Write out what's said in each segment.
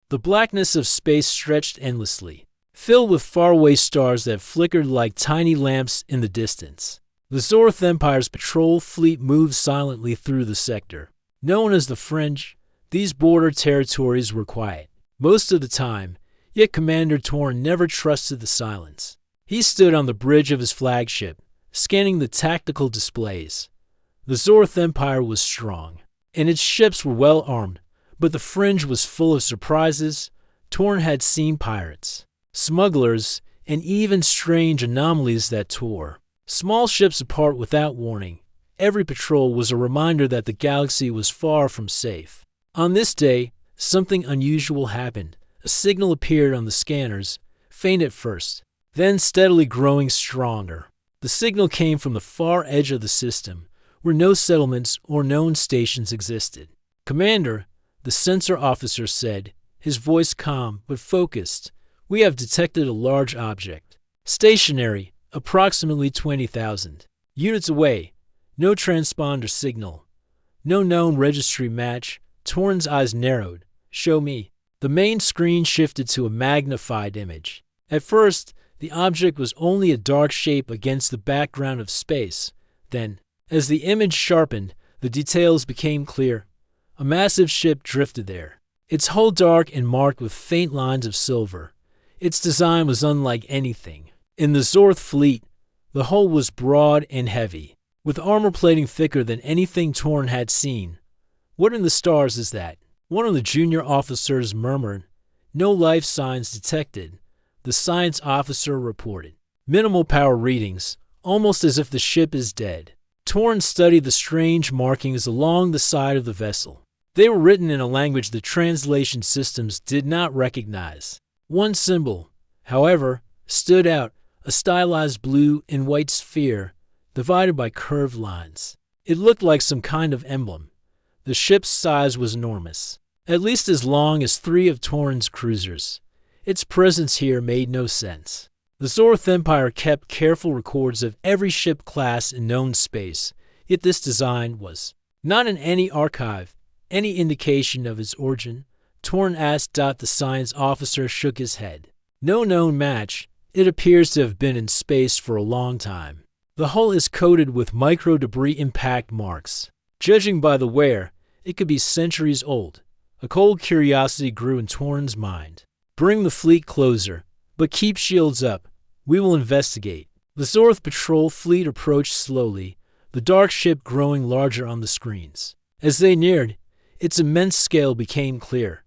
The blackness of space stretched endlessly, filled with faraway stars that flickered like tiny lamps in the distance. The Zorth Empire's patrol fleet moved silently through the sector. Known as the Fringe, these border territories were quiet most of the time, yet Commander Torn never trusted the silence. He stood on the bridge of his flagship, scanning the tactical displays. The Zorth Empire was strong, and its ships were well armed, but the Fringe was full of surprises. Torn had seen pirates, smugglers, and even strange anomalies that tore small ships apart without warning. Every patrol was a reminder that the galaxy was far from safe. On this day, something unusual happened. A signal appeared on the scanners, faint at first, then steadily growing stronger. The signal came from the far edge of the system, where no settlements or known stations existed. "Commander," the sensor officer said, his voice calm but focused, "we have detected a large object. Stationary, approximately 20,000 units away. No transponder signal. No known registry match." Torn's eyes narrowed. "Show me." The main screen shifted to a magnified image. At first, the object was only a dark shape against the background of space. Then, as the image sharpened, the details became clear. A massive ship drifted there, its hull dark and marked with faint lines of silver. Its design was unlike anything in the Zorth fleet. The hull was broad and heavy, with armor plating thicker than anything Torn had seen. "What in the stars is that?" one of the junior officers murmured. "No life signs detected," the science officer reported. "Minimal power readings, almost as if the ship is dead." Torn studied the strange markings along the side of the vessel. They were written in a language the translation systems did not recognize. One symbol, however, stood out, a stylized blue and white sphere divided by curved lines. It looked like some kind of emblem. The ship's size was enormous, at least as long as 3 of Torn's cruisers. Its presence here made no sense. The Zorth Empire kept careful records of every ship class in known space, yet this design was not in any archive. Any indication of its origin? Torn asked. The science officer shook his head. "No known match. It appears to have been in space for a long time. The hull is coated with micro-debris impact marks. Judging by the wear, it could be centuries old." A cold curiosity grew in Torn's mind. "Bring the fleet closer, but keep shields up. We will investigate." The Zorth patrol fleet approached slowly, the dark ship growing larger on the screens. As they neared, its immense scale became clear.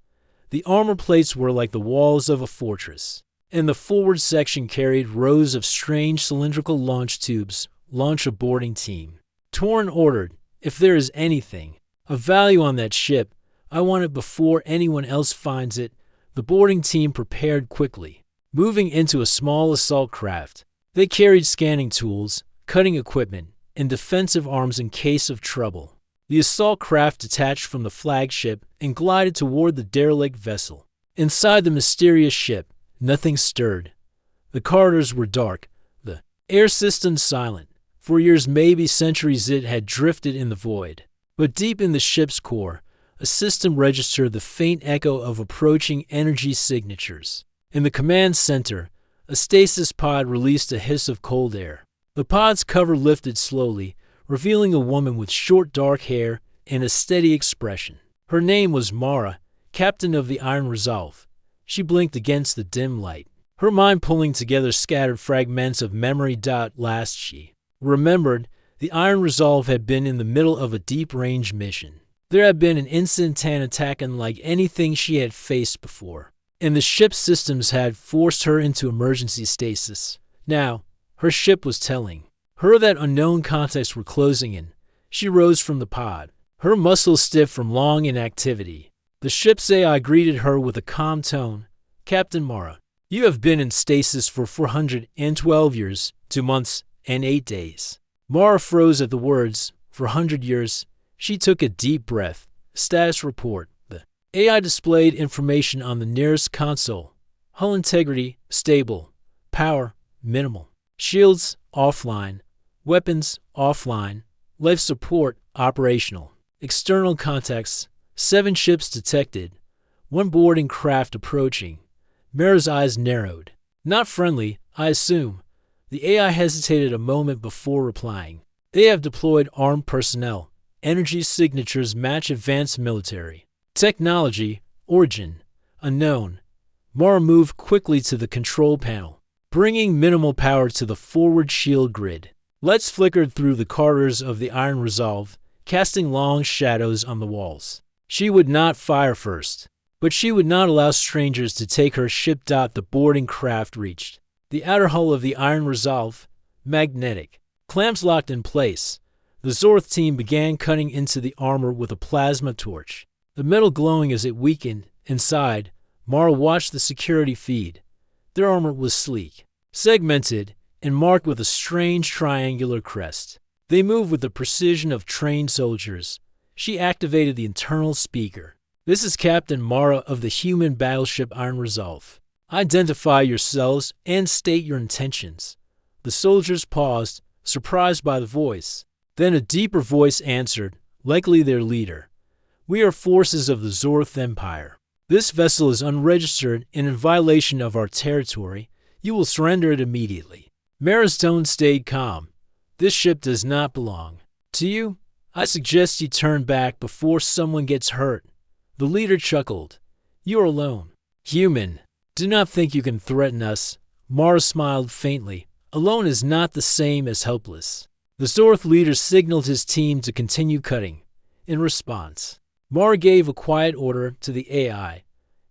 The armor plates were like the walls of a fortress, and the forward section carried rows of strange cylindrical launch tubes. "Launch a boarding team," Torn ordered. "If there is anything of value on that ship, I want it before anyone else finds it." The boarding team prepared quickly, moving into a small assault craft. They carried scanning tools, cutting equipment, and defensive arms in case of trouble. The assault craft detached from the flagship and glided toward the derelict vessel. Inside the mysterious ship, nothing stirred. The corridors were dark, the air system silent. For years, maybe centuries, it had drifted in the void. But deep in the ship's core, a system registered the faint echo of approaching energy signatures. In the command center, a stasis pod released a hiss of cold air. The pod's cover lifted slowly, revealing a woman with short dark hair and a steady expression. Her name was Mara, captain of the Iron Resolve. She blinked against the dim light, her mind pulling together scattered fragments of memory. Last she remembered, the Iron Resolve had been in the middle of a deep-range mission. There had been an instantaneous attack unlike anything she had faced before, and the ship's systems had forced her into emergency stasis. Now, her ship was telling her that unknown contacts were closing in. She rose from the pod, her muscles stiff from long inactivity. The ship's AI greeted her with a calm tone. "Captain Mara, you have been in stasis for 412 years, 2 months, and 8 days. Mara froze at the words, 400 years. She took a deep breath. Status report. The AI displayed information on the nearest console. Hull integrity, stable. Power, minimal. Shields, offline. Weapons, offline. Life support, operational. External contacts, 7 ships detected. One boarding craft approaching. Mara's eyes narrowed. Not friendly, I assume. The AI hesitated a moment before replying. They have deployed armed personnel. Energy signatures match advanced military. Technology, origin, unknown. Mara moved quickly to the control panel, bringing minimal power to the forward shield grid. Lights flickered through the corridors of the Iron Resolve, casting long shadows on the walls. She would not fire first, but she would not allow strangers to take her ship. The boarding craft reached the outer hull of the Iron Resolve, magnetic. Clamps locked in place. The Zorth team began cutting into the armor with a plasma torch, the metal glowing as it weakened. Inside, Mara watched the security feed. Their armor was sleek, segmented, and marked with a strange triangular crest. They moved with the precision of trained soldiers. She activated the internal speaker. This is Captain Mara of the human battleship Iron Resolve. Identify yourselves and state your intentions. The soldiers paused, surprised by the voice. Then a deeper voice answered, likely their leader. We are forces of the Zorth Empire. This vessel is unregistered and in violation of our territory. You will surrender it immediately. Mara's tone stayed calm. This ship does not belong to you. I suggest you turn back before someone gets hurt. The leader chuckled. You are alone. Human. Do not think you can threaten us. Mara smiled faintly. Alone is not the same as helpless. The Zorth leader signaled his team to continue cutting. In response, Mara gave a quiet order to the AI.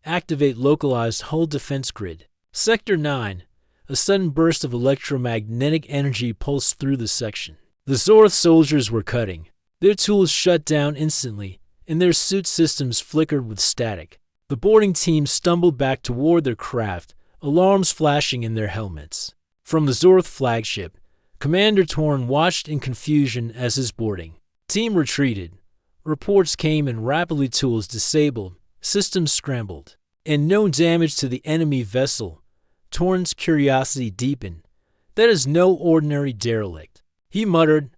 Activate localized hull defense grid. Sector 9. A sudden burst of electromagnetic energy pulsed through the section. The Zorth soldiers were cutting. Their tools shut down instantly, and their suit systems flickered with static. The boarding team stumbled back toward their craft, alarms flashing in their helmets. From the Zorth flagship, Commander Torn watched in confusion as his boarding team retreated. Reports came in rapidly: tools disabled, systems scrambled, and no damage to the enemy vessel. Torn's curiosity deepened. That is no ordinary derelict. He muttered.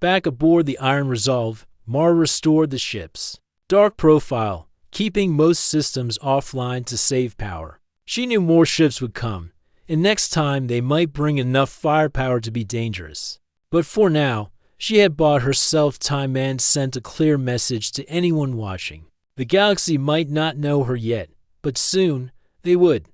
Back aboard the Iron Resolve, Mara restored the ship's dark profile, keeping most systems offline to save power. She knew more ships would come, and next time they might bring enough firepower to be dangerous. But for now, she had bought herself time and sent a clear message to anyone watching. The galaxy might not know her yet, but soon they would.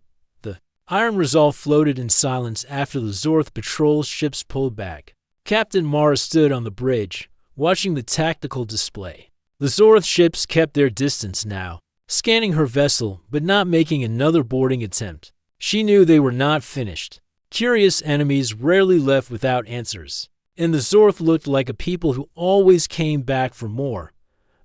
The Iron Resolve floated in silence after the Zorth patrol ships pulled back. Captain Mara stood on the bridge, watching the tactical display. The Zorth ships kept their distance now, scanning her vessel but not making another boarding attempt. She knew they were not finished. Curious enemies rarely left without answers, and the Zorth looked like a people who always came back for more.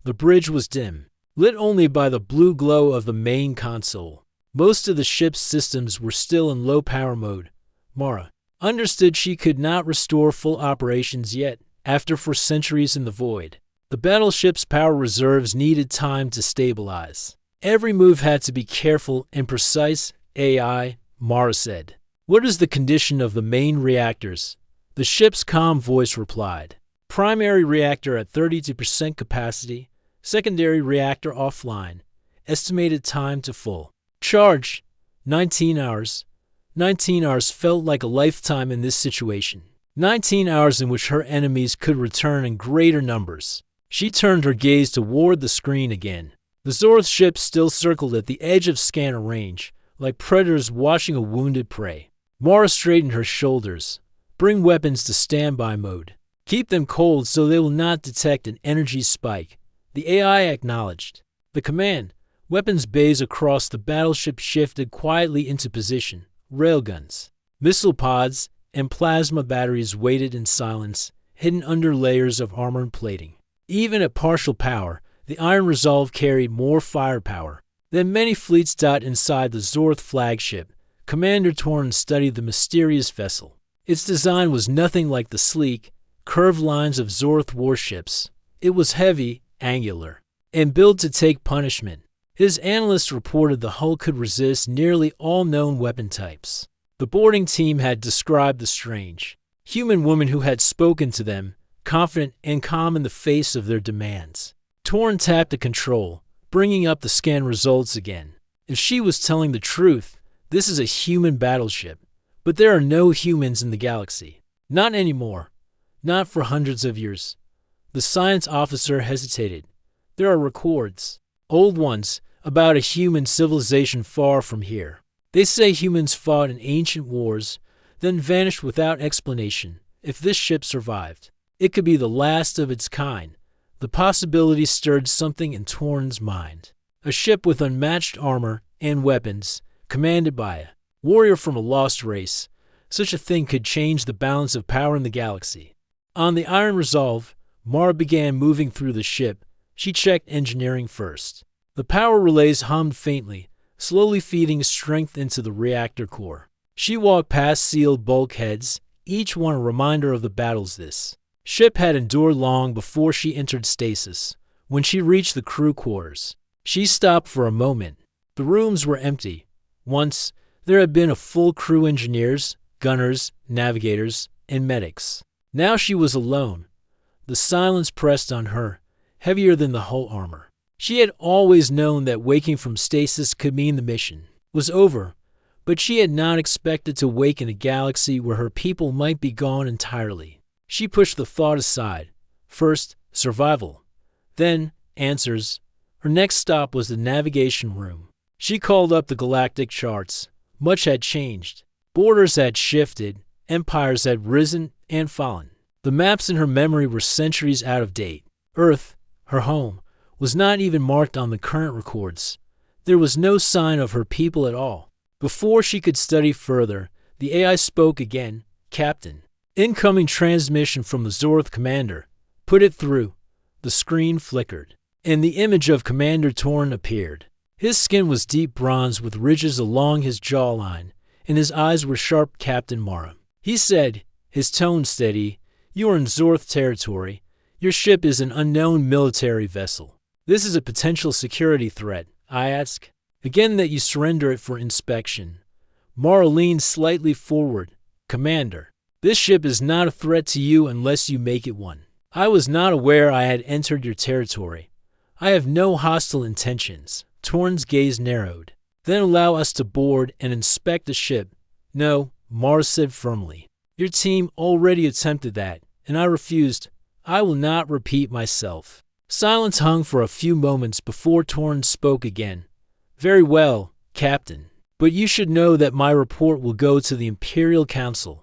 The bridge was dim, lit only by the blue glow of the main console. Most of the ship's systems were still in low power mode. Mara understood she could not restore full operations yet, after 4 centuries in the void. The battleship's power reserves needed time to stabilize. Every move had to be careful and precise. AI, Mara said. What is the condition of the main reactors? The ship's calm voice replied. Primary reactor at 32% capacity, secondary reactor offline. Estimated time to full charge, 19 hours. 19 hours felt like a lifetime in this situation. 19 hours in which her enemies could return in greater numbers. She turned her gaze toward the screen again. The Zorth ship still circled at the edge of scanner range, like predators watching a wounded prey. Mara straightened her shoulders. Bring weapons to standby mode. Keep them cold so they will not detect an energy spike. The AI acknowledged. The command, weapons bays across the battleship shifted quietly into position. Railguns, missile pods, and plasma batteries waited in silence, hidden under layers of armored plating. Even at partial power, the Iron Resolve carried more firepower than many fleets. Inside the Zorth flagship, Commander Torn studied the mysterious vessel. Its design was nothing like the sleek, curved lines of Zorth warships. It was heavy, angular, and built to take punishment. His analysts reported the hull could resist nearly all known weapon types. The boarding team had described the strange, human woman who had spoken to them, confident and calm in the face of their demands. Torn tapped a control, bringing up the scan results again. If she was telling the truth, this is a human battleship. But there are no humans in the galaxy. Not anymore. Not for hundreds of years. The science officer hesitated. There are records, old ones, about a human civilization far from here. They say humans fought in ancient wars, then vanished without explanation. If this ship survived, it could be the last of its kind. The possibility stirred something in Torn's mind. A ship with unmatched armor and weapons, commanded by a warrior from a lost race. Such a thing could change the balance of power in the galaxy. On the Iron Resolve, Mara began moving through the ship. She checked engineering first. The power relays hummed faintly, slowly feeding strength into the reactor core. She walked past sealed bulkheads, each one a reminder of the battles this ship had endured long before she entered stasis. When she reached the crew quarters, she stopped for a moment. The rooms were empty. Once, there had been a full crew: engineers, gunners, navigators, and medics. Now she was alone. The silence pressed on her, heavier than the hull armor. She had always known that waking from stasis could mean the mission was over, but she had not expected to wake in a galaxy where her people might be gone entirely. She pushed the thought aside. First, survival. Then, answers. Her next stop was the navigation room. She called up the galactic charts. Much had changed. Borders had shifted. Empires had risen and fallen. The maps in her memory were centuries out of date. Earth, her home, was not even marked on the current records. There was no sign of her people at all. Before she could study further, the AI spoke again. Captain. Incoming transmission from the Zorth commander. Put it through. The screen flickered, and the image of Commander Torn appeared. His skin was deep bronze with ridges along his jawline, and his eyes were sharp. Captain Mara, he said, his tone steady, you are in Zorth territory. Your ship is an unknown military vessel. This is a potential security threat. I ask again that you surrender it for inspection. Mara leaned slightly forward. Commander, this ship is not a threat to you unless you make it one. I was not aware I had entered your territory. I have no hostile intentions. Torn's gaze narrowed. Then allow us to board and inspect the ship. No, Mara said firmly. Your team already attempted that, and I refused. I will not repeat myself. Silence hung for a few moments before Torn spoke again. Very well, Captain. But you should know that my report will go to the Imperial Council.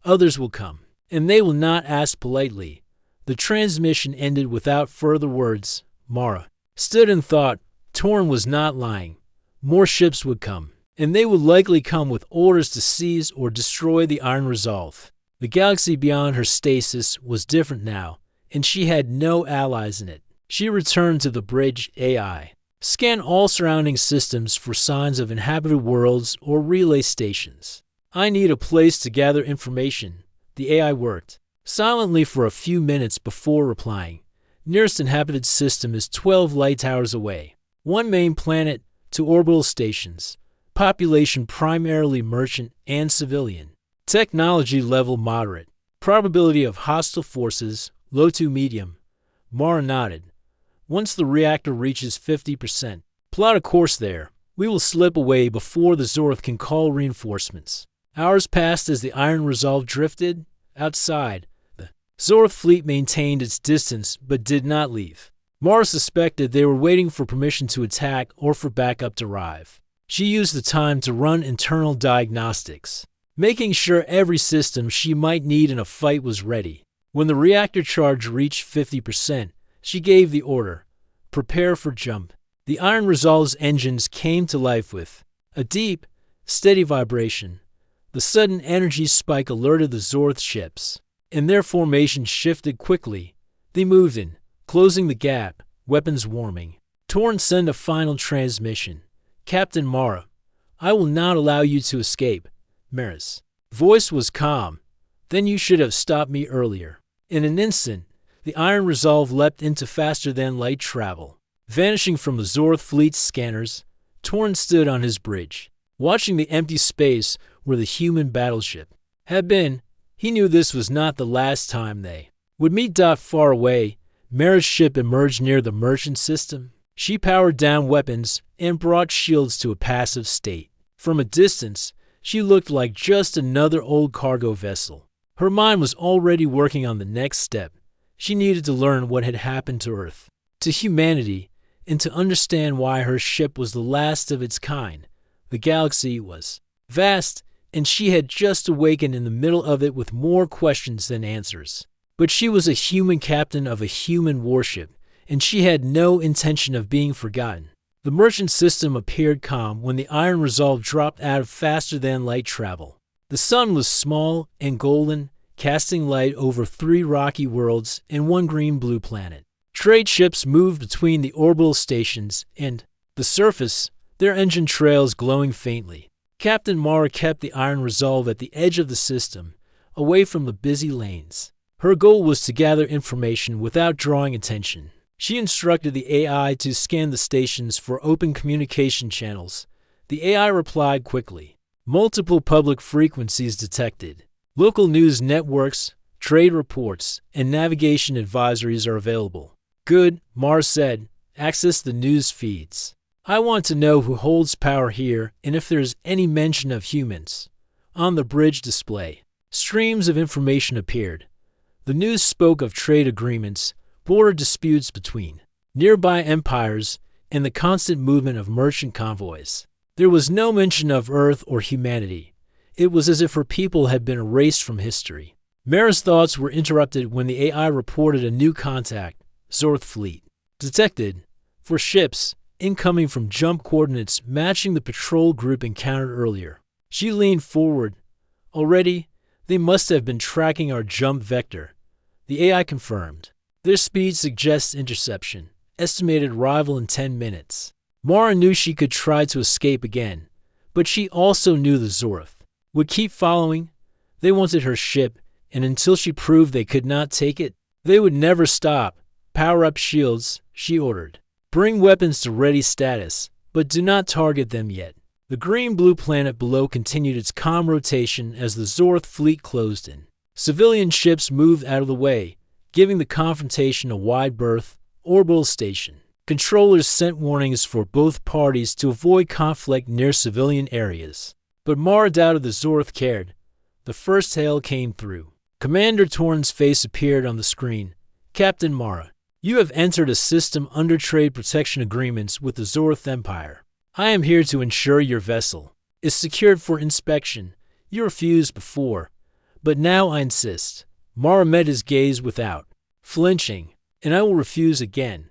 Others will come, and they will not ask politely. The transmission ended without further words. Mara stood and thought. Torn was not lying. More ships would come, and they would likely come with orders to seize or destroy the Iron Resolve. The galaxy beyond her stasis was different now, and she had no allies in it. She returned to the bridge. AI. Scan all surrounding systems for signs of inhabited worlds or relay stations. I need a place to gather information. The AI worked silently for a few minutes before replying. Nearest inhabited system is 12 light hours away. One main planet, 2 orbital stations. Population primarily merchant and civilian. Technology level moderate. Probability of hostile forces, low to medium. Mara nodded. Once the reactor reaches 50%, plot a course there. We will slip away before the Zorth can call reinforcements. Hours passed as the Iron Resolve drifted. Outside, the Zorth fleet maintained its distance but did not leave. Mara suspected they were waiting for permission to attack or for backup to arrive. She used the time to run internal diagnostics, making sure every system she might need in a fight was ready. When the reactor charge reached 50%, she gave the order, prepare for jump. The Iron Resolve's engines came to life with a deep, steady vibration. The sudden energy spike alerted the Zorth ships, and their formation shifted quickly. They moved in, closing the gap, weapons warming. Torn sent a final transmission. Captain Mara, I will not allow you to escape. Mara's voice was calm. Then you should have stopped me earlier. In an instant, the Iron Resolve leapt into faster-than-light travel. Vanishing from the Zorth fleet's scanners, Torn stood on his bridge, watching the empty space where the human battleship had been. He knew this was not the last time they would meet. Far away, Mara's ship emerged near the merchant system. She powered down weapons and brought shields to a passive state. From a distance, she looked like just another old cargo vessel. Her mind was already working on the next step. She needed to learn what had happened to Earth, to humanity, and to understand why her ship was the last of its kind. The galaxy was vast, and she had just awakened in the middle of it with more questions than answers. But she was a human captain of a human warship, and she had no intention of being forgotten. The merchant system appeared calm when the Iron Resolve dropped out of faster-than-light travel. The sun was small and golden, casting light over 3 rocky worlds and 1 green-blue planet. Trade ships moved between the orbital stations and the surface, their engine trails glowing faintly. Captain Mara kept the Iron Resolve at the edge of the system, away from the busy lanes. Her goal was to gather information without drawing attention. She instructed the AI to scan the stations for open communication channels. The AI replied quickly. Multiple public frequencies detected. Local news networks, trade reports, and navigation advisories are available. Good, Mara said. Access the news feeds. I want to know who holds power here and if there's any mention of humans. On the bridge display, streams of information appeared. The news spoke of trade agreements, border disputes between nearby empires, and the constant movement of merchant convoys. There was no mention of Earth or humanity. It was as if her people had been erased from history. Mara's thoughts were interrupted when the AI reported a new contact, Zorth fleet. Detected, for ships, incoming from jump coordinates matching the patrol group encountered earlier. She leaned forward. Already, they must have been tracking our jump vector. The AI confirmed. Their speed suggests interception. Estimated arrival in 10 minutes. Mara knew she could try to escape again, but she also knew the Zorth would keep following. They wanted her ship, and until she proved they could not take it, they would never stop. Power up shields, she ordered. Bring weapons to ready status, but do not target them yet. The green-blue planet below continued its calm rotation as the Zorth fleet closed in. Civilian ships moved out of the way, giving the confrontation a wide berth. Orbital station. Controllers sent warnings for both parties to avoid conflict near civilian areas. But Mara doubted the Zorth cared. The first hail came through. Commander Torn's face appeared on the screen. Captain Mara, you have entered a system under trade protection agreements with the Zorth Empire. I am here to ensure your vessel is secured for inspection. You refused before, but now I insist. Mara met his gaze without flinching, and I will refuse again.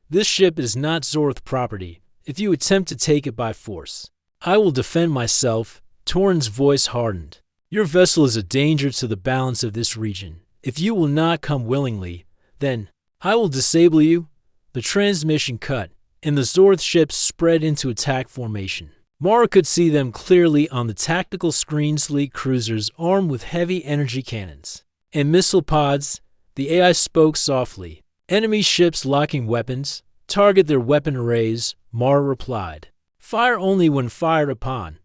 This ship is not Zorth property. If you attempt to take it by force, I will defend myself. Torn's voice hardened. Your vessel is a danger to the balance of this region. If you will not come willingly, then I will disable you. The transmission cut, and the Zorth ships spread into attack formation. Mara could see them clearly on the tactical screen. Sleek cruisers armed with heavy energy cannons and missile pods. The AI spoke softly. Enemy ships locking weapons. Target their weapon arrays, Mara replied. Fire only when fired upon.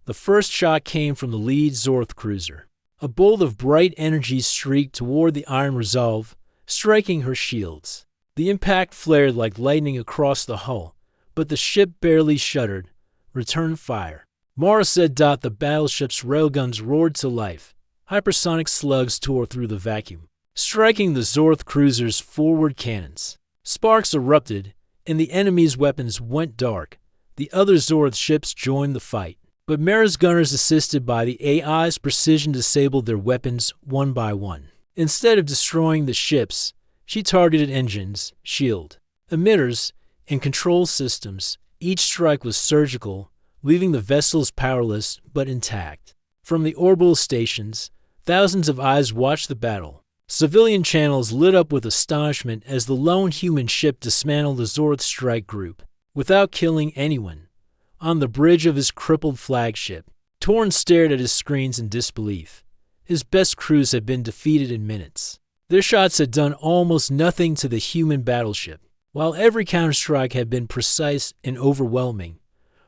The first shot came from the lead Zorth cruiser. A bolt of bright energy streaked toward the Iron Resolve, striking her shields. The impact flared like lightning across the hull, but the ship barely shuddered. Return fire. Mara said. The battleship's railguns roared to life. Hypersonic slugs tore through the vacuum, striking the Zorth cruiser's forward cannons. Sparks erupted, and the enemy's weapons went dark. The other Zorth ships joined the fight, but Mara's gunners, assisted by the AI's precision, disabled their weapons one by one. Instead of destroying the ships, she targeted engines, shield, emitters, and control systems. Each strike was surgical, leaving the vessels powerless but intact. From the orbital stations, thousands of eyes watched the battle. Civilian channels lit up with astonishment as the lone human ship dismantled the Zorth strike group, without killing anyone. On the bridge of his crippled flagship, Torn stared at his screens in disbelief. His best crews had been defeated in minutes. Their shots had done almost nothing to the human battleship. While every counterstrike had been precise and overwhelming,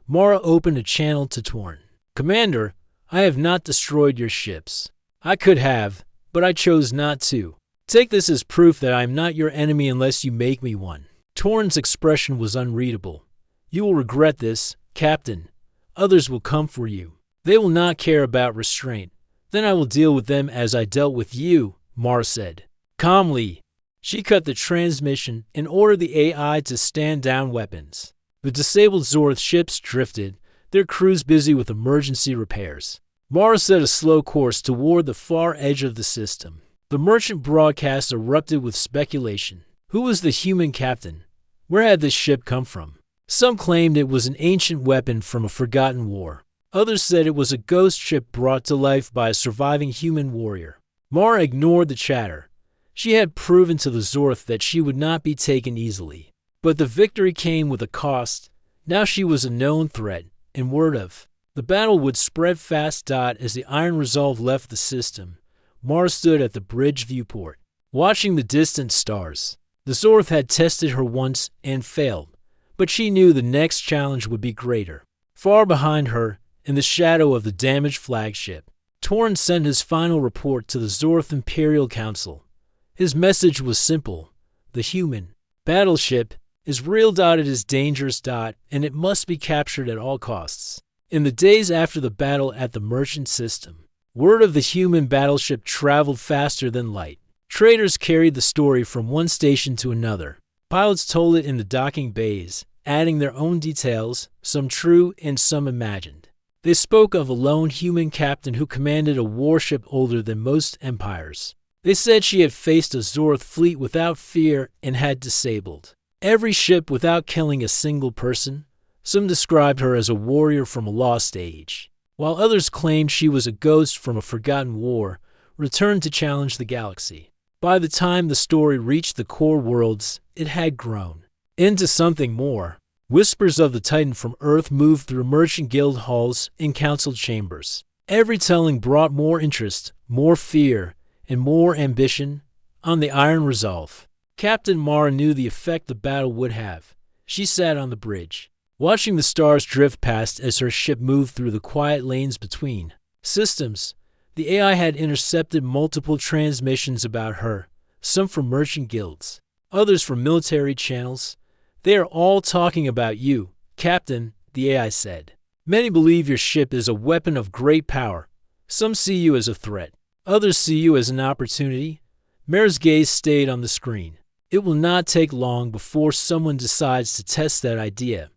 Mara opened a channel to Torn. Commander, I have not destroyed your ships. I could have, but I chose not to. Take this as proof that I am not your enemy unless you make me one. Torrens' expression was unreadable. "You will regret this, Captain. Others will come for you. They will not care about restraint. Then I will deal with them as I dealt with you," Mara said. Calmly, she cut the transmission and ordered the AI to stand down weapons. The disabled Zorth ships drifted, their crews busy with emergency repairs. Mara set a slow course toward the far edge of the system. The merchant broadcast erupted with speculation. Who was the human captain? Where had this ship come from? Some claimed it was an ancient weapon from a forgotten war. Others said it was a ghost ship brought to life by a surviving human warrior. Mara ignored the chatter. She had proven to the Zorth that she would not be taken easily. But the victory came with a cost. Now she was a known threat, and word of the battle would spread fast. As the Iron Resolve left the system, Mara stood at the bridge viewport, watching the distant stars. The Zorth had tested her once and failed, but she knew the next challenge would be greater. Far behind her, in the shadow of the damaged flagship, Torrens sent his final report to the Zorth Imperial Council. His message was simple. The human battleship is real. It is dangerous. And it must be captured at all costs. In the days after the battle at the merchant system, word of the human battleship traveled faster than light. Traders carried the story from one station to another. Pilots told it in the docking bays, adding their own details, some true and some imagined. They spoke of a lone human captain who commanded a warship older than most empires. They said she had faced a Zorth fleet without fear and had disabled every ship without killing a single person. Some described her as a warrior from a lost age, while others claimed she was a ghost from a forgotten war, returned to challenge the galaxy. By the time the story reached the core worlds, it had grown into something more. Whispers of the Titan from Earth moved through merchant guild halls and council chambers. Every telling brought more interest, more fear, and more ambition. On the Iron Resolve, Captain Mara knew the effect the battle would have. She sat on the bridge, watching the stars drift past as her ship moved through the quiet lanes between systems. The AI had intercepted multiple transmissions about her, some from merchant guilds, others from military channels. "They are all talking about you, Captain," the AI said. "Many believe your ship is a weapon of great power. Some see you as a threat. Others see you as an opportunity." Mara's gaze stayed on the screen. It will not take long before someone decides to test that idea.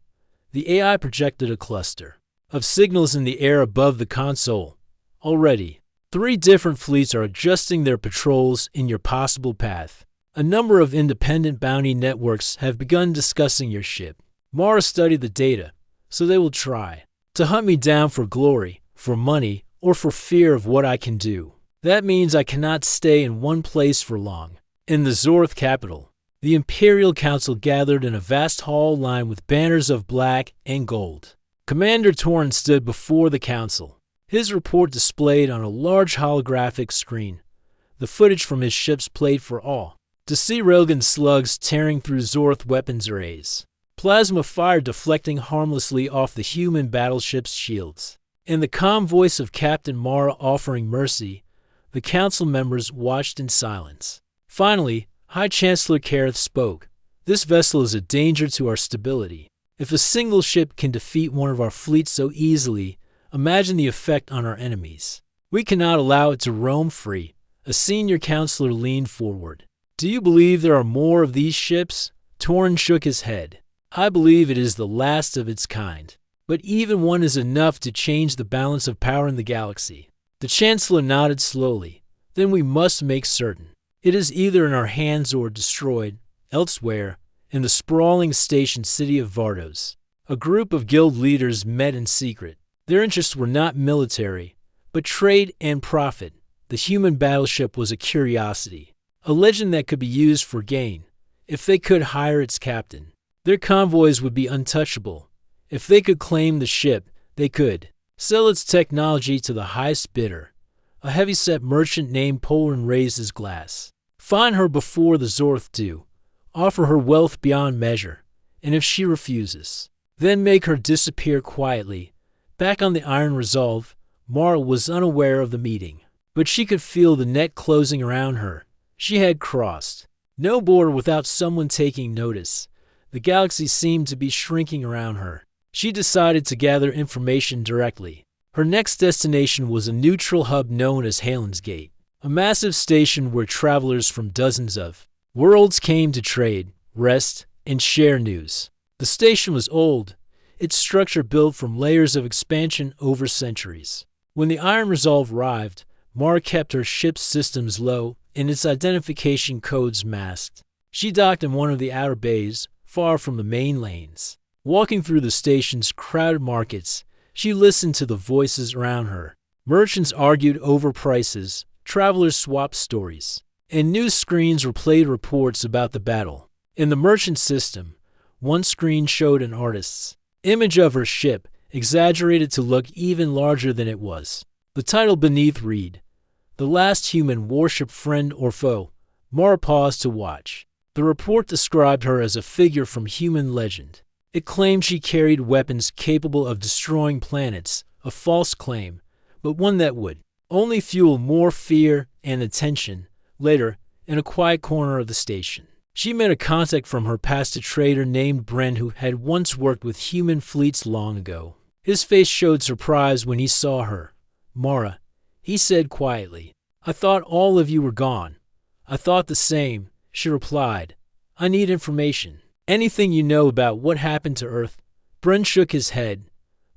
The AI projected a cluster of signals in the air above the console. Already, 3 different fleets are adjusting their patrols in your possible path. A number of independent bounty networks have begun discussing your ship. Mara studied the data, so they will try to hunt me down for glory, for money, or for fear of what I can do. That means I cannot stay in one place for long. In the Zorth capital, the Imperial Council gathered in a vast hall lined with banners of black and gold. Commander Torrens stood before the council, his report displayed on a large holographic screen. The footage from his ships played for all to see. Railgun slugs tearing through Zorth weapons arrays, plasma fire deflecting harmlessly off the human battleship's shields, and the calm voice of Captain Mara offering mercy. The council members watched in silence. Finally, High Chancellor Kareth spoke. "This vessel is a danger to our stability. If a single ship can defeat one of our fleets so easily, imagine the effect on our enemies. We cannot allow it to roam free." A senior counselor leaned forward. "Do you believe there are more of these ships?" Torrens shook his head. "I believe it is the last of its kind. But even one is enough to change the balance of power in the galaxy." The Chancellor nodded slowly. "Then we must make certain. It is either in our hands or destroyed." Elsewhere, in the sprawling station city of Vardos, a group of guild leaders met in secret. Their interests were not military, but trade and profit. The human battleship was a curiosity, a legend that could be used for gain. If they could hire its captain, their convoys would be untouchable. If they could claim the ship, they could sell its technology to the highest bidder. A heavyset merchant named Polan raised his glass. "Find her before the Zorth do. Offer her wealth beyond measure. And if she refuses, then make her disappear quietly." Back on the Iron Resolve, Mara was unaware of the meeting, but she could feel the net closing around her. She had crossed no border without someone taking notice. The galaxy seemed to be shrinking around her. She decided to gather information directly. Her next destination was a neutral hub known as Halen's Gate, a massive station where travelers from dozens of worlds came to trade, rest, and share news. The station was old, its structure built from layers of expansion over centuries. When the Iron Resolve arrived, Mara kept her ship's systems low and its identification codes masked. She docked in one of the outer bays, far from the main lanes. Walking through the station's crowded markets, she listened to the voices around her. Merchants argued over prices, travelers swapped stories, and news screens replayed reports about the battle. In the merchant system, one screen showed an artist's image of her ship, exaggerated to look even larger than it was. The title beneath read, "The Last Human Warship Friend or Foe." Mara paused to watch. The report described her as a figure from human legend. It claimed she carried weapons capable of destroying planets, a false claim, but one that would only fuel more fear and attention. Later, in a quiet corner of the station, she met a contact from her past, a trader named Bren who had once worked with human fleets long ago. His face showed surprise when he saw her. "Mara," he said quietly, "I thought all of you were gone." "I thought the same," she replied. "I need information. Anything you know about what happened to Earth." Bren shook his head.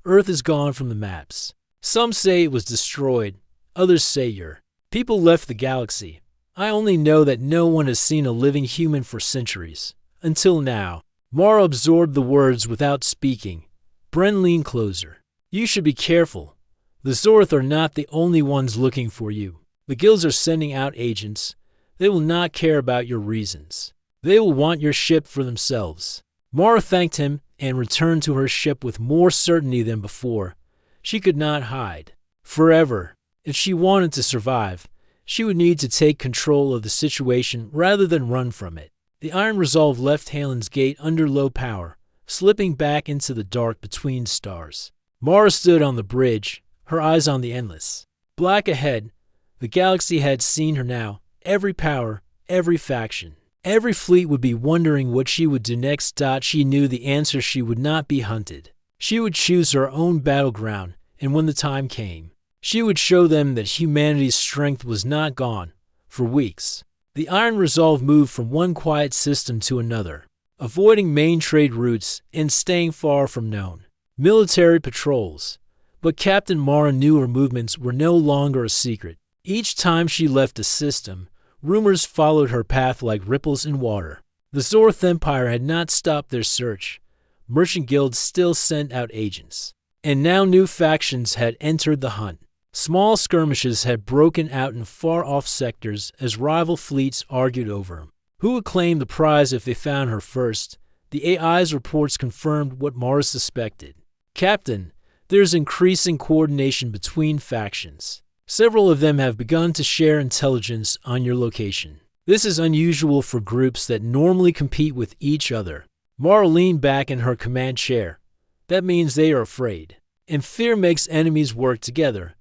"Earth is gone from the maps. Some say it was destroyed. Others say your people left the galaxy. I only know that no one has seen a living human for centuries. Until now." Mara absorbed the words without speaking. Bren leaned closer. "You should be careful. The Zorth are not the only ones looking for you. The guilds are sending out agents. They will not care about your reasons. They will want your ship for themselves." Mara thanked him and returned to her ship with more certainty than before. She could not hide forever. If she wanted to survive, she would need to take control of the situation rather than run from it. The Iron Resolve left Halen's Gate under low power, slipping back into the dark between stars. Mara stood on the bridge, her eyes on the endless black ahead. The galaxy had seen her now. Every power, every faction, every fleet would be wondering what she would do next. She knew the answer: she would not be hunted. She would choose her own battleground, and when the time came, she would show them that humanity's strength was not gone. For weeks, the Iron Resolve moved from one quiet system to another, avoiding main trade routes and staying far from known military patrols. But Captain Mara knew her movements were no longer a secret. Each time she left a system, rumors followed her path like ripples in water. The Zorth Empire had not stopped their search. Merchant guilds still sent out agents. And now new factions had entered the hunt. Small skirmishes had broken out in far-off sectors as rival fleets argued over them. Who would claim the prize if they found her first? The AI's reports confirmed what Mara suspected. "Captain, there's increasing coordination between factions. Several of them have begun to share intelligence on your location. This is unusual for groups that normally compete with each other." Mara leaned back in her command chair. "That means they are afraid. And fear makes enemies work together."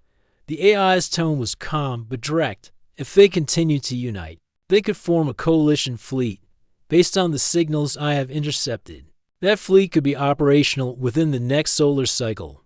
The AI's tone was calm but direct. "If they continue to unite, they could form a coalition fleet. Based on the signals I have intercepted, that fleet could be operational within the next solar cycle."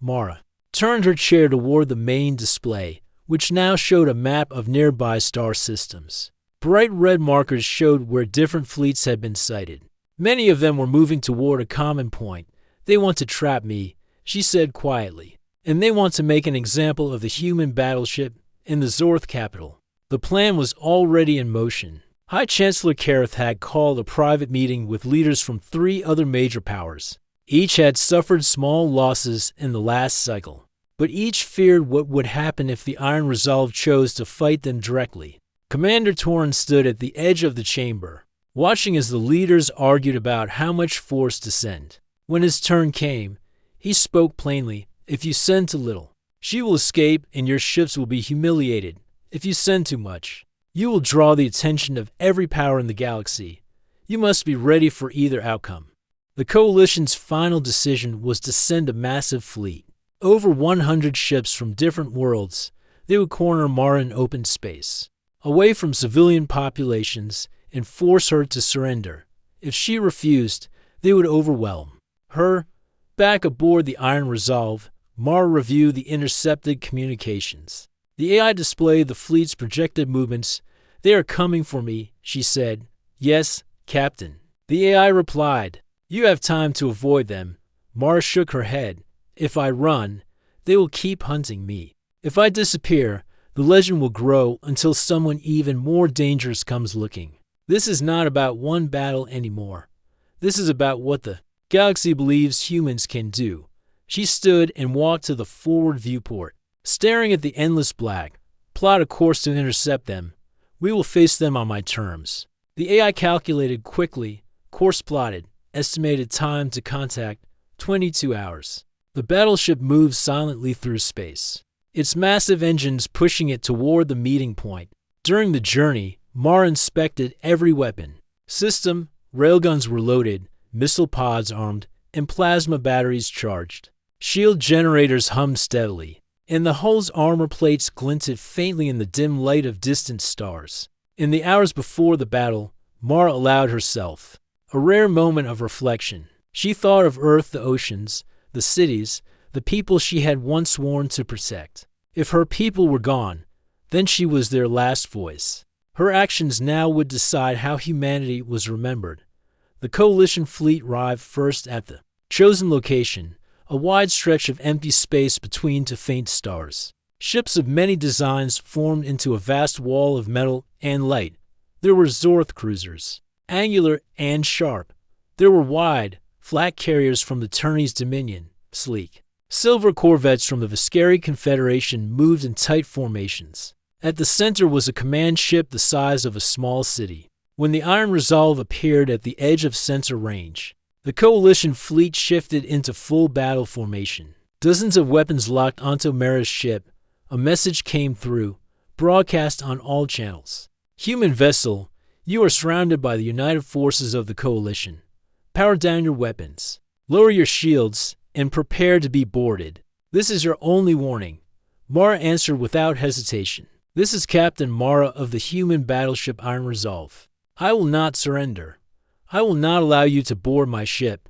Mara turned her chair toward the main display, which now showed a map of nearby star systems. Bright red markers showed where different fleets had been sighted. Many of them were moving toward a common point. "They want to trap me," she said quietly. "And they want to make an example of the human battleship in the Zorth capital." The plan was already in motion. High Chancellor Kareth had called a private meeting with leaders from 3 other major powers. Each had suffered small losses in the last cycle, but each feared what would happen if the Iron Resolve chose to fight them directly. Commander Torrens stood at the edge of the chamber, watching as the leaders argued about how much force to send. When his turn came, he spoke plainly. "If you send too little, she will escape and your ships will be humiliated. If you send too much, you will draw the attention of every power in the galaxy. You must be ready for either outcome." The coalition's final decision was to send a massive fleet. Over 100 ships from different worlds. They would corner Mara in open space, away from civilian populations, and force her to surrender. If she refused, they would overwhelm her. Back aboard the Iron Resolve, Mara reviewed the intercepted communications. The AI displayed the fleet's projected movements. "They are coming for me," she said. "Yes, Captain." The AI replied. "You have time to avoid them." Mara shook her head. "If I run, they will keep hunting me. If I disappear, the legend will grow until someone even more dangerous comes looking. This is not about one battle anymore. This is about what the galaxy believes humans can do." She stood and walked to the forward viewport, staring at the endless black. "Plot a course to intercept them. We will face them on my terms." The AI calculated quickly. Course plotted. Estimated time to contact, 22 hours. The battleship moved silently through space, its massive engines pushing it toward the meeting point. During the journey, Mara inspected every weapon system. Railguns were loaded, missile pods armed, and plasma batteries charged. Shield generators hummed steadily, and the hull's armor plates glinted faintly in the dim light of distant stars. In the hours before the battle, Mara allowed herself a rare moment of reflection. She thought of Earth, the oceans, the cities, the people she had once sworn to protect. If her people were gone, then she was their last voice. Her actions now would decide how humanity was remembered. The Coalition fleet arrived first at the chosen location, a wide stretch of empty space between two faint stars. Ships of many designs formed into a vast wall of metal and light. There were Zorth cruisers, angular and sharp. There were wide, flat carriers from the Turney's Dominion, sleek. Silver corvettes from the Viscari Confederation moved in tight formations. At the center was a command ship the size of a small city. When the Iron Resolve appeared at the edge of sensor range, the Coalition fleet shifted into full battle formation. Dozens of weapons locked onto Mara's ship. A message came through, broadcast on all channels. "Human vessel, you are surrounded by the united forces of the Coalition. Power down your weapons, lower your shields, and prepare to be boarded. This is your only warning." Mara answered without hesitation. "This is Captain Mara of the human battleship Iron Resolve. I will not surrender. I will not allow you to board my ship.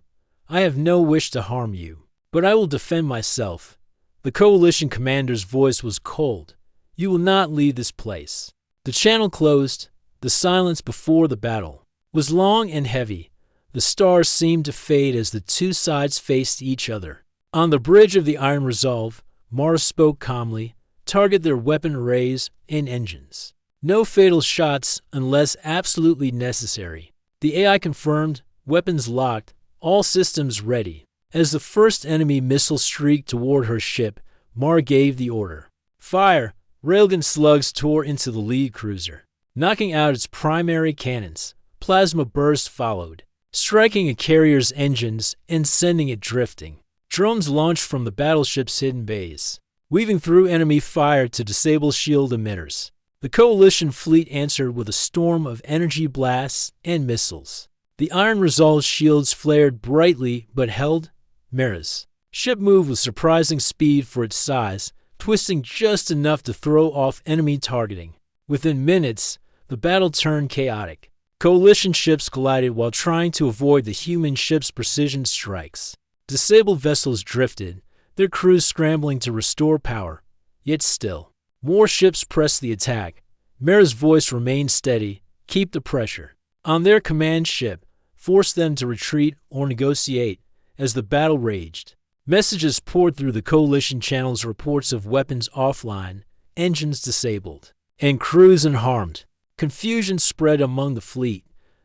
I have no wish to harm you, but I will defend myself." The Coalition commander's voice was cold. "You will not leave this place." The channel closed. The silence before the battle was long and heavy. The stars seemed to fade as the two sides faced each other. On the bridge of the Iron Resolve, Mara spoke calmly. "Target their weapon arrays and engines. No fatal shots unless absolutely necessary." The AI confirmed, weapons locked, all systems ready. As the first enemy missile streaked toward her ship, Mara gave the order. "Fire!" Railgun slugs tore into the lead cruiser, knocking out its primary cannons. Plasma burst followed, striking a carrier's engines and sending it drifting. Drones launched from the battleship's hidden bays, weaving through enemy fire to disable shield emitters. The Coalition fleet answered with a storm of energy blasts and missiles. The Iron Resolve's shields flared brightly but held. Mara's ship moved with surprising speed for its size, twisting just enough to throw off enemy targeting. Within minutes, the battle turned chaotic. Coalition ships collided while trying to avoid the human ship's precision strikes. Disabled vessels drifted, their crews scrambling to restore power. Yet still, more ships pressed the attack. Mara's voice remained steady. "Keep the pressure on their command ship. Force them to retreat or negotiate." As the battle raged, messages poured through the Coalition channels, reports of weapons offline, engines disabled, and crews unharmed. Confusion spread among the fleet.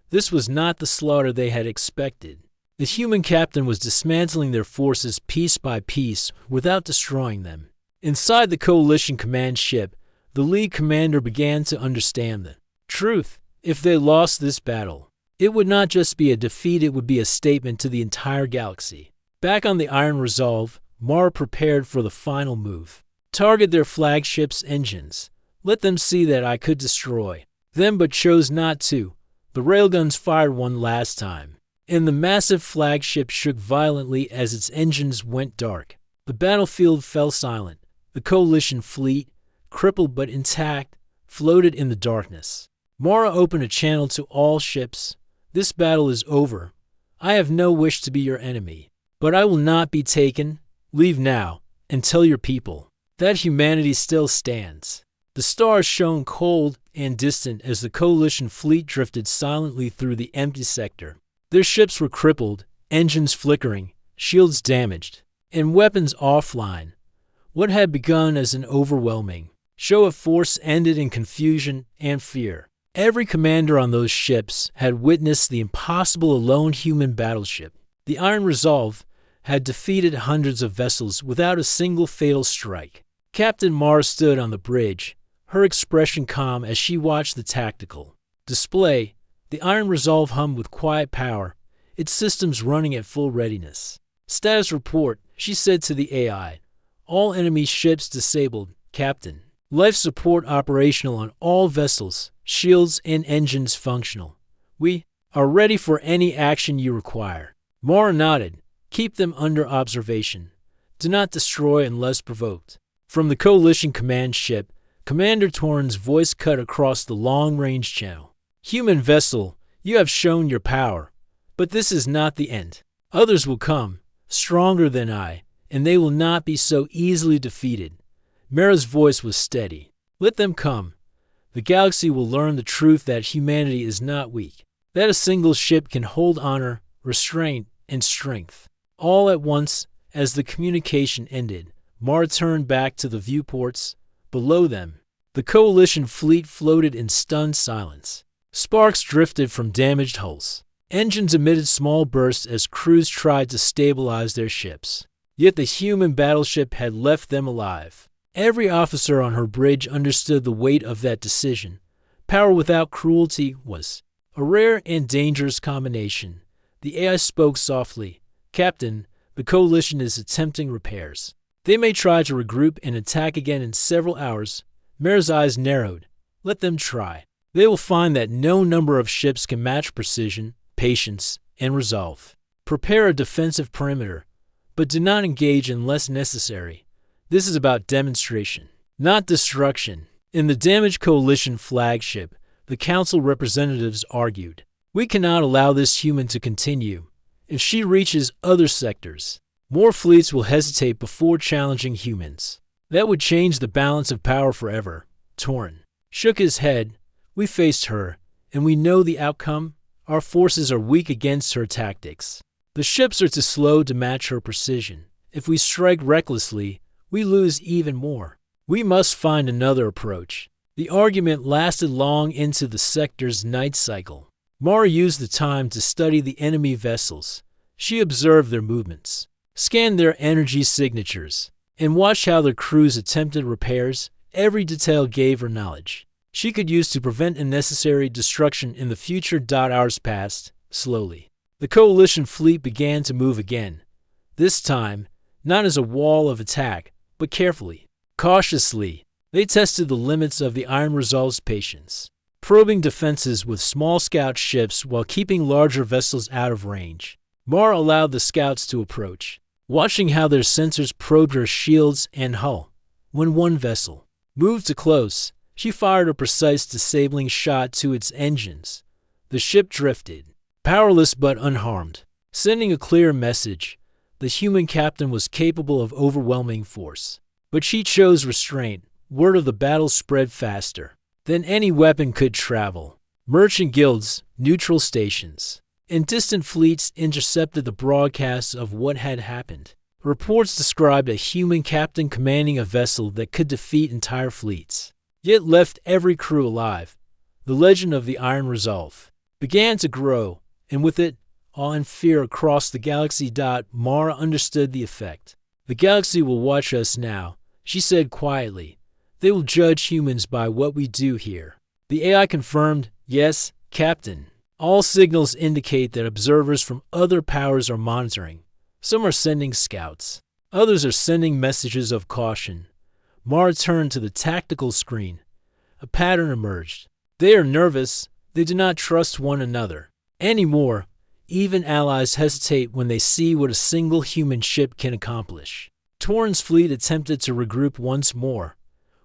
This was not the slaughter they had expected. The human captain was dismantling their forces piece by piece without destroying them. Inside the Coalition command ship, the lead commander began to understand the truth. If they lost this battle, it would not just be a defeat, it would be a statement to the entire galaxy. Back on the Iron Resolve, Mara prepared for the final move. "Target their flagship's engines. Let them see that I could destroy them but chose not to." The railguns fired one last time, and the massive flagship shook violently as its engines went dark. The battlefield fell silent. The Coalition fleet, crippled but intact, floated in the darkness. Mara opened a channel to all ships. This battle is over. I have no wish to be your enemy. But I will not be taken. Leave now, and tell your people that humanity still stands. The stars shone cold and distant as the coalition fleet drifted silently through the empty sector. Their ships were crippled, engines flickering, shields damaged, and weapons offline. What had begun as an overwhelming show of force ended in confusion and fear. Every commander on those ships had witnessed the impossible alone human battleship. The Iron Resolve had defeated hundreds of vessels without a single fatal strike. Captain Mara stood on the bridge, her expression calm as she watched the tactical display. The Iron Resolve hummed with quiet power, its systems running at full readiness. Status report, she said to the AI. All enemy ships disabled, Captain. Life support operational on all vessels, shields and engines functional. We are ready for any action you require. Mara nodded. Keep them under observation. Do not destroy unless provoked. From the Coalition command ship, Commander Torrens' voice cut across the long-range channel. Human vessel, you have shown your power. But this is not the end. Others will come, stronger than I, and they will not be so easily defeated. Mara's voice was steady. Let them come. The galaxy will learn the truth that humanity is not weak, that a single ship can hold honor, restraint, and strength. All at once, as the communication ended, Mara turned back to the viewports. Below them, the Coalition fleet floated in stunned silence. Sparks drifted from damaged hulls. Engines emitted small bursts as crews tried to stabilize their ships. Yet the human battleship had left them alive. Every officer on her bridge understood the weight of that decision. Power without cruelty was a rare and dangerous combination. The AI spoke softly. Captain, the Coalition is attempting repairs. They may try to regroup and attack again in several hours. Mara's eyes narrowed. Let them try. They will find that no number of ships can match precision, patience, and resolve. Prepare a defensive perimeter, but do not engage unless necessary. This is about demonstration, not destruction. In the damaged Coalition flagship, the Council representatives argued, we cannot allow this human to continue. If she reaches other sectors, more fleets will hesitate before challenging humans. That would change the balance of power forever. Torren shook his head. We faced her, and we know the outcome. Our forces are weak against her tactics. The ships are too slow to match her precision. If we strike recklessly, we lose even more. We must find another approach. The argument lasted long into the sector's night cycle. Mara used the time to study the enemy vessels. She observed their movements, scanned their energy signatures, and watched how their crews attempted repairs. Every detail gave her knowledge she could use to prevent unnecessary destruction in the future. Hours passed, slowly. The Coalition fleet began to move again. This time, not as a wall of attack, but carefully, cautiously. They tested the limits of the Iron Resolve's patience, probing defenses with small scout ships while keeping larger vessels out of range. Mara allowed the scouts to approach, watching how their sensors probed her shields and hull. When one vessel moved too close, she fired a precise disabling shot to its engines. The ship drifted, powerless but unharmed, sending a clear message. The human captain was capable of overwhelming force, but she chose restraint. Word of the battle spread faster than any weapon could travel. Merchant guilds, neutral stations, and distant fleets intercepted the broadcasts of what had happened. Reports described a human captain commanding a vessel that could defeat entire fleets, yet left every crew alive. The legend of the Iron Resolve began to grow, and with it, awe and fear across the galaxy. Mara understood the effect. The galaxy will watch us now, she said quietly. They will judge humans by what we do here. The AI confirmed, yes, Captain. All signals indicate that observers from other powers are monitoring. Some are sending scouts. Others are sending messages of caution. Mara turned to the tactical screen. A pattern emerged. They are nervous. They do not trust one another anymore. Even allies hesitate when they see what a single human ship can accomplish. Torren's fleet attempted to regroup once more.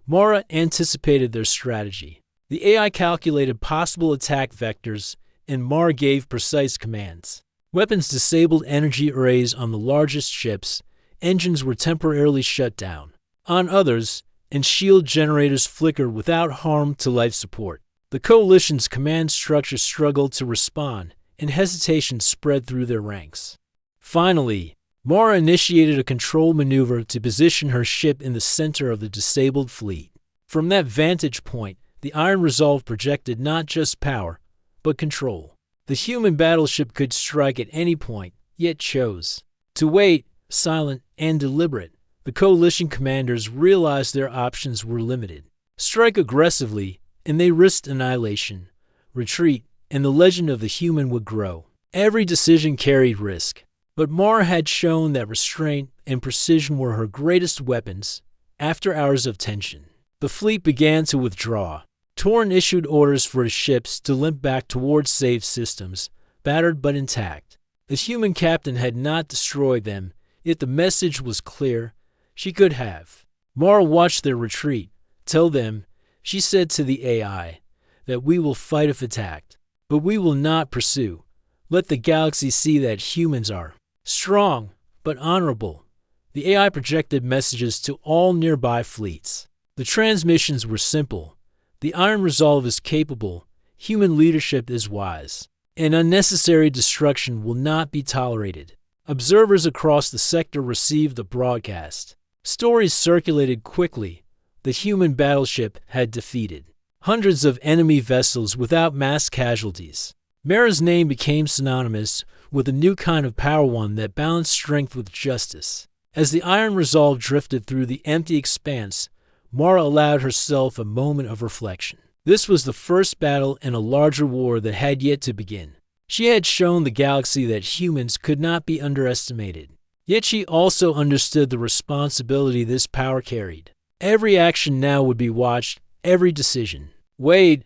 Mara anticipated their strategy. The AI calculated possible attack vectors, and Mara gave precise commands. Weapons disabled energy arrays on the largest ships, engines were temporarily shut down. On others, and shield generators flickered without harm to life support. The Coalition's command structure struggled to respond, and hesitation spread through their ranks. Finally, Mara initiated a control maneuver to position her ship in the center of the disabled fleet. From that vantage point, the Iron Resolve projected not just power, but control. The human battleship could strike at any point, yet chose to wait, silent and deliberate. The Coalition commanders realized their options were limited. Strike aggressively, and they risked annihilation. Retreat, and the legend of the human would grow. Every decision carried risk. But Mara had shown that restraint and precision were her greatest weapons. After hours of tension, the fleet began to withdraw. Torn issued orders for his ships to limp back towards safe systems, battered but intact. The human captain had not destroyed them, yet the message was clear. She could have. Mara watched their retreat. Tell them, she said to the AI, that we will fight if attacked, but we will not pursue. Let the galaxy see that humans are strong, but honorable. The AI projected messages to all nearby fleets. The transmissions were simple. The Iron Resolve is capable. Human leadership is wise. And unnecessary destruction will not be tolerated. Observers across the sector received the broadcast. Stories circulated quickly. The human battleship had defeated hundreds of enemy vessels without mass casualties. Mara's name became synonymous with a new kind of power, one that balanced strength with justice. As the Iron Resolve drifted through the empty expanse, Mara allowed herself a moment of reflection. This was the first battle in a larger war that had yet to begin. She had shown the galaxy that humans could not be underestimated. Yet she also understood the responsibility this power carried. Every action now would be watched, every decision. Wade,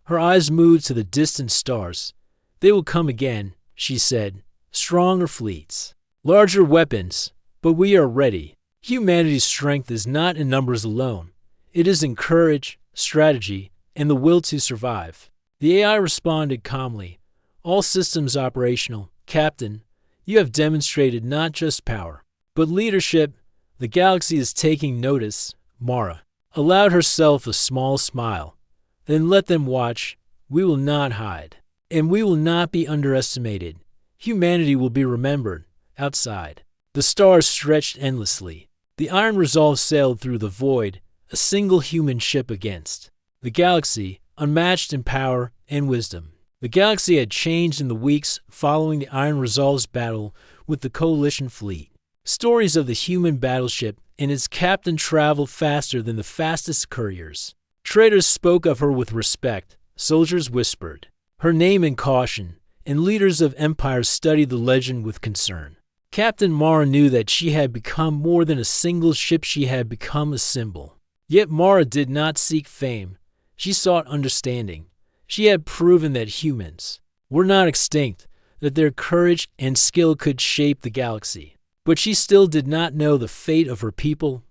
her eyes moved to the distant stars. They will come again, she said. Stronger fleets, larger weapons, but we are ready. Humanity's strength is not in numbers alone. It is in courage, strategy, and the will to survive. The AI responded calmly. All systems operational. Captain, you have demonstrated not just power, but leadership. The galaxy is taking notice. Mara allowed herself a small smile. Then let them watch. We will not hide. And we will not be underestimated. Humanity will be remembered. Outside, the stars stretched endlessly. The Iron Resolve sailed through the void, a single human ship against the galaxy, unmatched in power and wisdom. The galaxy had changed in the weeks following the Iron Resolve's battle with the Coalition fleet. Stories of the human battleship and its captain traveled faster than the fastest couriers. Traders spoke of her with respect, soldiers whispered her name in caution, and leaders of empires studied the legend with concern. Captain Mara knew that she had become more than a single ship, she had become a symbol. Yet Mara did not seek fame. She sought understanding. She had proven that humans were not extinct, that their courage and skill could shape the galaxy. But she still did not know the fate of her people.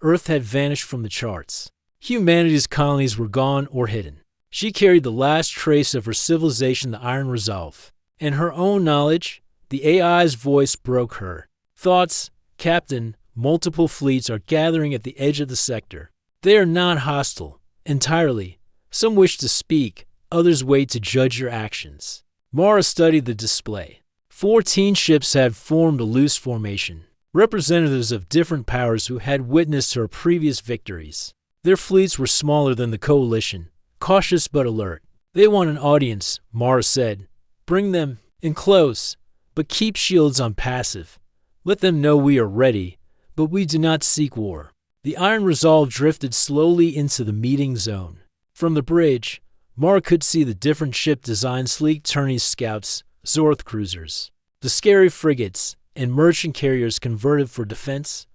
Earth had vanished from the charts. Humanity's colonies were gone or hidden. She carried the last trace of her civilization, the Iron Resolve. And her own knowledge, the AI's voice broke her thoughts. Captain, multiple fleets are gathering at the edge of the sector. They are not hostile, entirely. Some wish to speak, others wait to judge your actions. Mara studied the display. 14 ships had formed a loose formation, representatives of different powers who had witnessed her previous victories. Their fleets were smaller than the Coalition, cautious but alert. They want an audience, Mara said. Bring them in close, but keep shields on passive. Let them know we are ready, but we do not seek war. The Iron Resolve drifted slowly into the meeting zone. From the bridge, Mara could see the different ship designs: sleek tourney scouts, Zorth cruisers, the scary frigates, and merchant carriers converted for defense.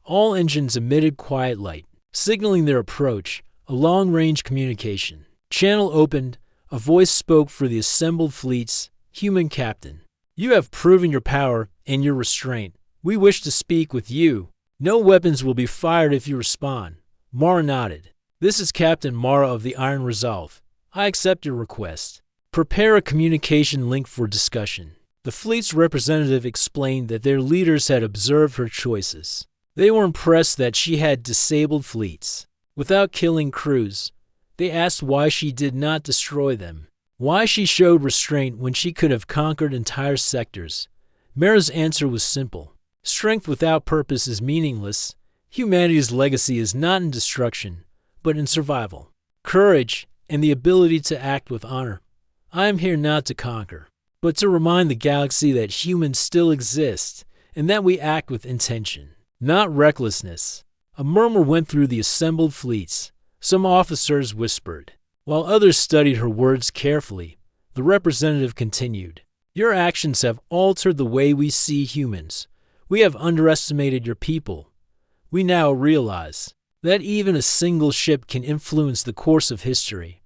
All engines emitted quiet light, signaling their approach. A long-range communication channel opened. A voice spoke for the assembled fleets. Human captain, you have proven your power and your restraint. We wish to speak with you. No weapons will be fired if you respond. Mara nodded. This is Captain Mara of the Iron Resolve. I accept your request. Prepare a communication link for discussion. The fleet's representative explained that their leaders had observed her choices. They were impressed that she had disabled fleets without killing crews. They asked why she did not destroy them, why she showed restraint when she could have conquered entire sectors. Mara's answer was simple. Strength without purpose is meaningless. Humanity's legacy is not in destruction, but in survival, courage, and the ability to act with honor. I am here not to conquer, but to remind the galaxy that humans still exist and that we act with intention, not recklessness. A murmur went through the assembled fleets. Some officers whispered, while others studied her words carefully. The representative continued, "Your actions have altered the way we see humans. We have underestimated your people. We now realize that even a single ship can influence the course of history."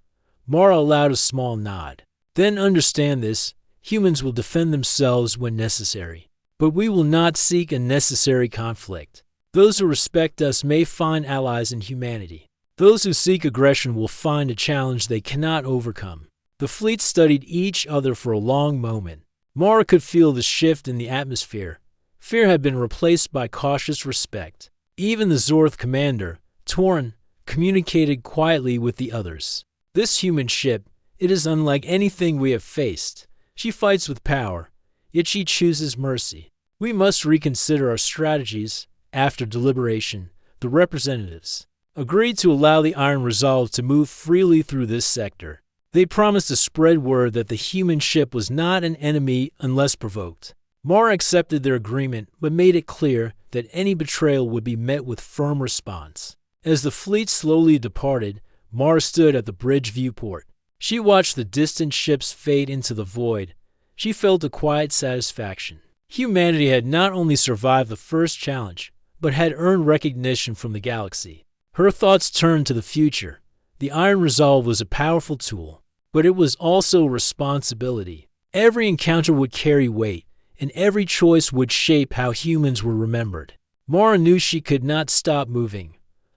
Mara allowed a small nod. "Then understand this. Humans will defend themselves when necessary, but we will not seek unnecessary conflict. Those who respect us may find allies in humanity. Those who seek aggression will find a challenge they cannot overcome." The fleet studied each other for a long moment. Mara could feel the shift in the atmosphere. Fear had been replaced by cautious respect. Even the Zorth commander, Torin, communicated quietly with the others. "This human ship, it is unlike anything we have faced. She fights with power, yet she chooses mercy. We must reconsider our strategies." After deliberation, the representatives agreed to allow the Iron Resolve to move freely through this sector. They promised to spread word that the human ship was not an enemy unless provoked. Mara accepted their agreement, but made it clear that any betrayal would be met with firm response. As the fleet slowly departed, Mara stood at the bridge viewport. She watched the distant ships fade into the void. She felt a quiet satisfaction. Humanity had not only survived the first challenge, but had earned recognition from the galaxy. Her thoughts turned to the future. The Iron Resolve was a powerful tool, but it was also a responsibility. Every encounter would carry weight, and every choice would shape how humans were remembered. Mara knew she could not stop moving.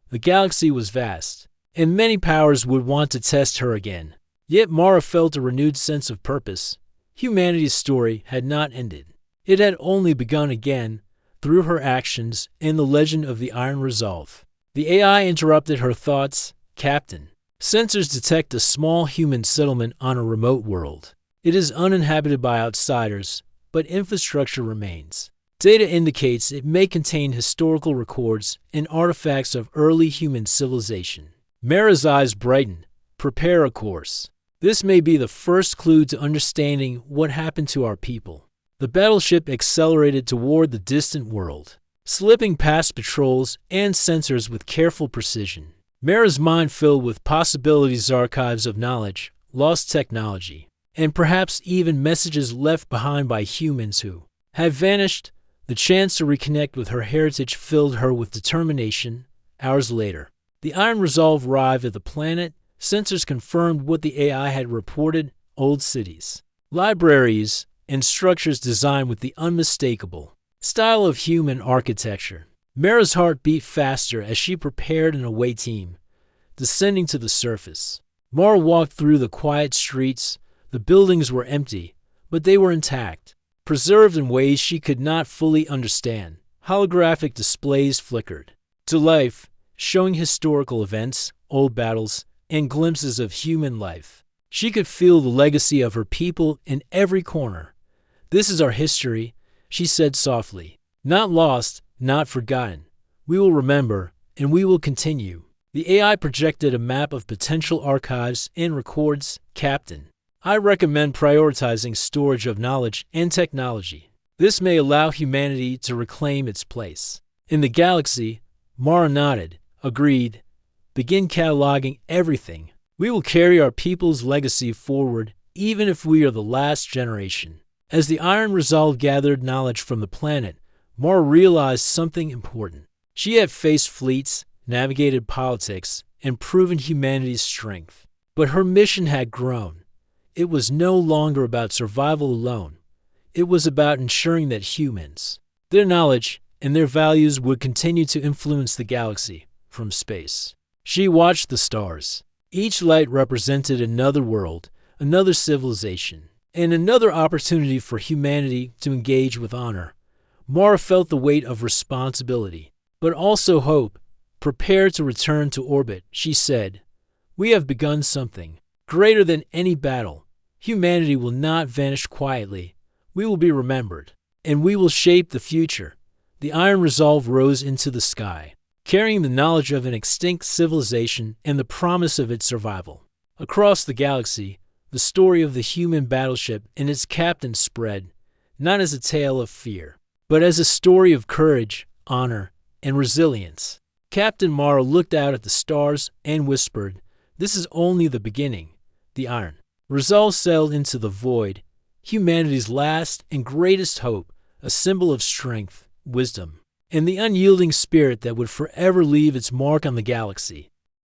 The galaxy was vast, and many powers would want to test her again. Yet Mara felt a renewed sense of purpose. Humanity's story had not ended. It had only begun again through her actions and the legend of the Iron Resolve. The AI interrupted her thoughts. "Captain, sensors detect a small human settlement on a remote world. It is uninhabited by outsiders, but infrastructure remains. Data indicates it may contain historical records and artifacts of early human civilization." Mara's eyes brightened. "Prepare a course. This may be the first clue to understanding what happened to our people." The battleship accelerated toward the distant world, slipping past patrols and sensors with careful precision. Mara's mind filled with possibilities, archives of knowledge, lost technology, and perhaps even messages left behind by humans who had vanished. The chance to reconnect with her heritage filled her with determination. Hours later, the Iron Resolve arrived at the planet. Sensors confirmed what the AI had reported: old cities, libraries, and structures designed with the unmistakable style of human architecture. Mara's heart beat faster as she prepared an away team, descending to the surface. Mara walked through the quiet streets. The buildings were empty, but they were intact, preserved in ways she could not fully understand. Holographic displays flickered to life, showing historical events, old battles, and glimpses of human life. She could feel the legacy of her people in every corner. "This is our history," she said softly. "Not lost, not forgotten. We will remember, and we will continue." The AI projected a map of potential archives and records. "Captain, I recommend prioritizing storage of knowledge and technology. This may allow humanity to reclaim its place in the galaxy." Mara nodded. "Agreed. Begin cataloging everything. We will carry our people's legacy forward, even if we are the last generation." As the Iron Resolve gathered knowledge from the planet, Mara realized something important. She had faced fleets, navigated politics, and proven humanity's strength. But her mission had grown. It was no longer about survival alone. It was about ensuring that humans, their knowledge, and their values would continue to influence the galaxy from space. She watched the stars. Each light represented another world, another civilization, and another opportunity for humanity to engage with honor. Mara felt the weight of responsibility, but also hope. Prepared to return to orbit, she said, "We have begun something greater than any battle. Humanity will not vanish quietly. We will be remembered, and we will shape the future." The iron resolve rose into the sky, carrying the knowledge of an extinct civilization and the promise of its survival. Across the galaxy, the story of the human battleship and its captain spread, not as a tale of fear, but as a story of courage, honor, and resilience. Captain Mara looked out at the stars and whispered, "This is only the beginning." The iron resolve sailed into the void, humanity's last and greatest hope, a symbol of strength, wisdom, and the unyielding spirit that would forever leave its mark on the galaxy.